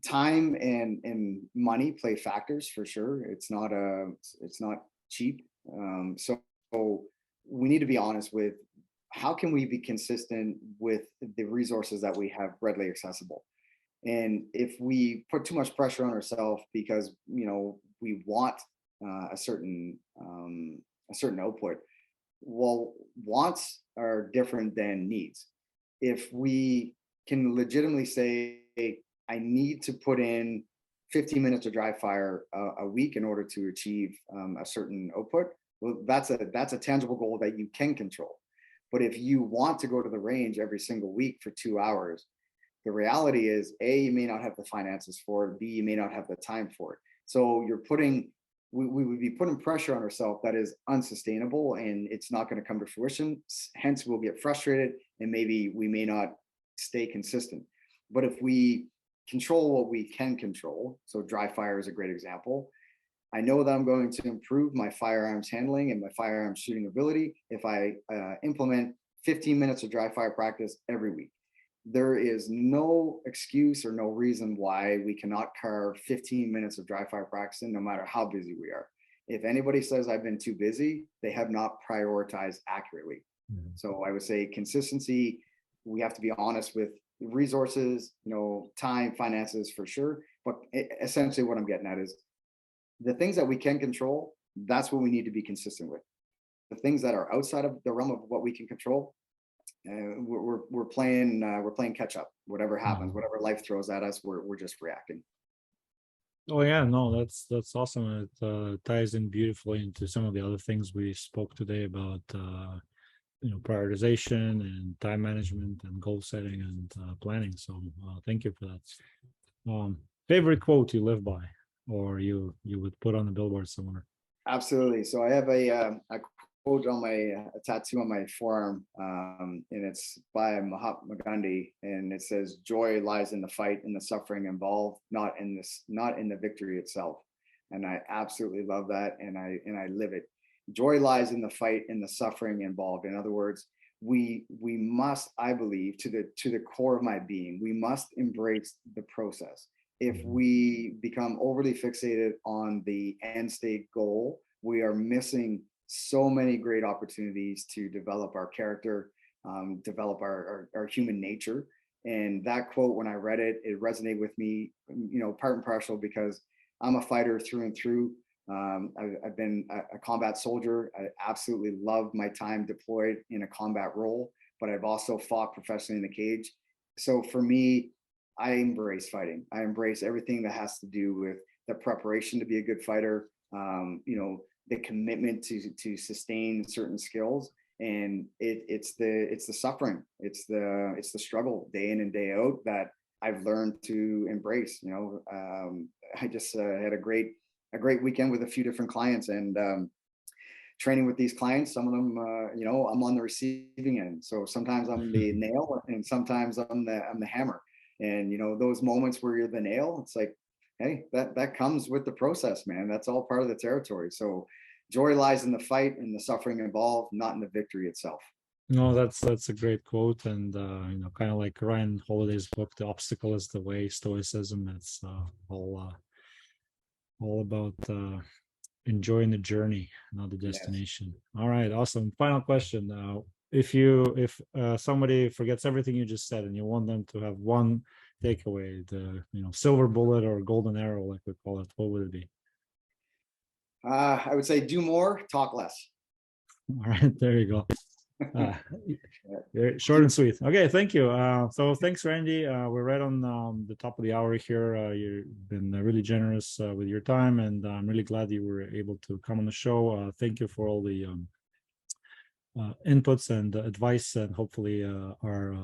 time and money play factors for sure. It's not cheap. So we need to be honest with how can we be consistent with the resources that we have readily accessible. And if we put too much pressure on ourselves because we want a certain output, well, wants are different than needs. If we can legitimately say, I need to put in 15 minutes of dry fire a week in order to achieve a certain output, well, that's a tangible goal that you can control. But if you want to go to the range every single week for 2 hours, the reality is, A, you may not have the finances for it, B, you may not have the time for it. So we would be putting pressure on ourselves that is unsustainable, and it's not going to come to fruition. Hence, we'll get frustrated, and maybe we may not stay consistent. But if we control what we can control, so dry fire is a great example. I know that I'm going to improve my firearms handling and my firearms shooting ability if I implement 15 minutes of dry fire practice every week. There is no excuse or no reason why we cannot carve 15 minutes of dry fire practice in, no matter how busy we are. If anybody says I've been too busy, they have not prioritized accurately. So I would say consistency, we have to be honest with resources, time, finances for sure. But essentially what I'm getting at is the things that we can control, that's what we need to be consistent with. The things that are outside of the realm of what we can control, we're playing catch up. Whatever happens, whatever life throws at us, we're just reacting. Oh yeah, no, that's awesome. It ties in beautifully into some of the other things we spoke today about, prioritization and time management and goal setting and planning. So thank you for that. Favorite quote you live by, or you would put on a billboard somewhere? Absolutely. So I have a quote on a tattoo on my forearm, and it's by Mahatma Gandhi, and it says, "Joy lies in the fight and the suffering involved, not in the victory itself." And I absolutely love that, and I live it. Joy lies in the fight and the suffering involved. In other words, we must, I believe, to the core of my being, we must embrace the process. If we become overly fixated on the end state goal, we are missing so many great opportunities to develop our character, develop our human nature. And that quote, when I read it, it resonated with me, part and parcel, because I'm a fighter through and through. I've been a combat soldier. I absolutely loved my time deployed in a combat role, but I've also fought professionally in the cage. So for me, I embrace fighting. I embrace everything that has to do with the preparation to be a good fighter, the commitment to sustain certain skills, and it's the suffering, it's the struggle day in and day out that I've learned to embrace. I just had a great weekend with a few different clients, and training with these clients. Some of them, I'm on the receiving end. So sometimes I'm the nail, and sometimes I'm the hammer. And those moments where you're the nail, it's like, hey, that comes with the process, man. That's all part of the territory. So joy lies in the fight and the suffering involved, not in the victory itself. No, that's a great quote, and kind of like Ryan Holiday's book, "The Obstacle is the Way," Stoicism. It's all about enjoying the journey, not the destination. Yes. All right, awesome. Final question. If somebody forgets everything you just said and you want them to have one takeaway, the silver bullet or golden arrow, like we call it, what would it be? I would say do more, talk less. All right, there you go. Short and sweet. Okay, thank you. So thanks, Randy. We're right on the top of the hour here. You've been really generous with your time, and I'm really glad you were able to come on the show. Thank you for all the inputs and advice, and hopefully our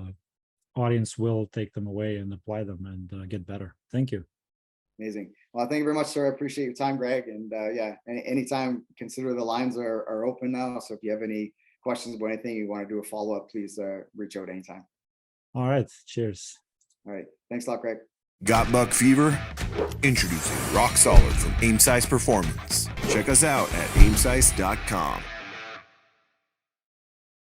audience will take them away and apply them and get better. Thank you. Amazing. Well, thank you very much, sir. I appreciate your time, Greg. And anytime, consider the lines are open now. So if you have any questions about anything, you want to do a follow-up, please reach out anytime. All right. Cheers. All right. Thanks a lot, Greg. Got buck fever? Introducing Rock Solid from Aimcise Performance. Check us out at aimcise.com.